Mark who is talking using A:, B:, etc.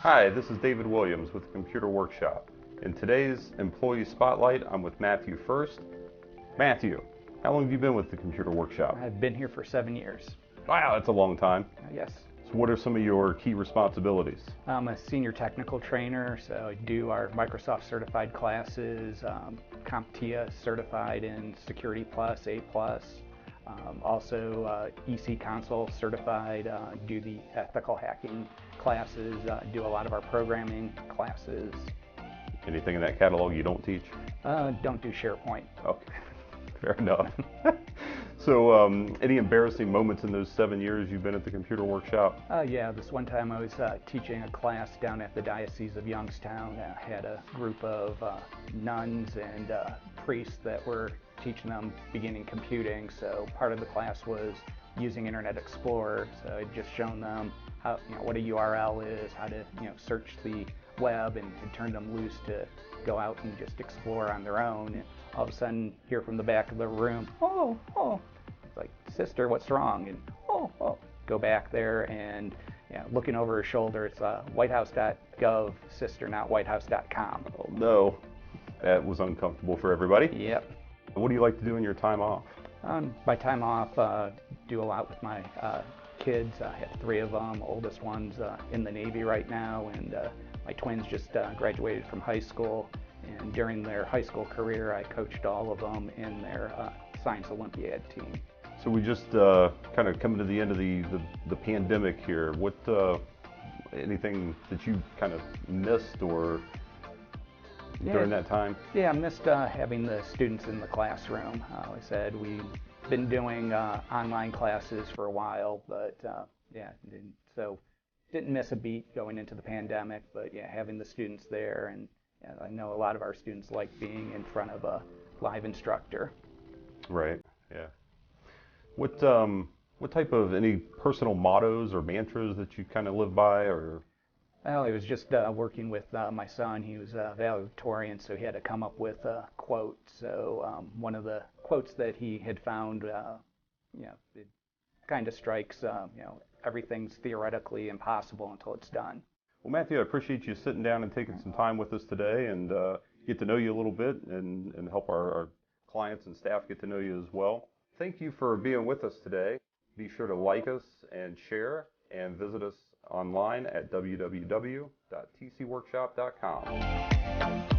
A: Hi, this is David Williams with the Computer Workshop. In today's Employee Spotlight, I'm with Matthew Fuerst. Matthew, how long have you been with the Computer Workshop?
B: I've been here for 7 years.
A: Wow, that's a long time.
B: Yes.
A: So what are some of your key responsibilities?
B: I'm a senior technical trainer, so I do our Microsoft certified classes, CompTIA certified in Security Plus, A+, also EC Console certified, do the ethical hacking classes, do a lot of our programming classes.
A: Anything in that catalog you don't teach?
B: Don't do SharePoint.
A: Okay, fair enough. So any embarrassing moments in those 7 years you've been at the Computer Workshop?
B: Yeah, this one time I was teaching a class down at the Diocese of Youngstown. I had a group of nuns and priests that were teaching them beginning computing. So part of the class was using Internet Explorer. So I'd just shown them how, what a URL is, how to search the web, and had turned them loose to go out and just explore on their own. And all of a sudden, hear from the back of the room, oh, it's like, sister, what's wrong? And oh, go back there, and looking over her shoulder, it's whitehouse.gov, sister, not whitehouse.com.
A: Oh no, that was uncomfortable for everybody.
B: Yep.
A: What do you like to do in your time off?
B: My time off, do a lot with my kids. I have 3 of them. Oldest one's in the Navy right now, and my twins just graduated from high school. And during their high school career, I coached all of them in their Science Olympiad team.
A: So we just kind of coming to the end of the pandemic here. What anything that you kind of missed or during that time?
B: Yeah, I missed having the students in the classroom. Like I said, we've been doing online classes for a while, but so didn't miss a beat going into the pandemic. But yeah, having the students there, and I know a lot of our students like being in front of a live instructor.
A: Right. Yeah. What type of any personal mottos or mantras that you kind of live by, or?
B: Well, it was just working with my son. He was valedictorian, so he had to come up with a quote. So one of the quotes that he had found, it kind of strikes, everything's theoretically impossible until it's done.
A: Well, Matthew, I appreciate you sitting down and taking some time with us today, and get to know you a little bit, and help our clients and staff get to know you as well. Thank you for being with us today. Be sure to like us and share, and visit us online at www.tcworkshop.com.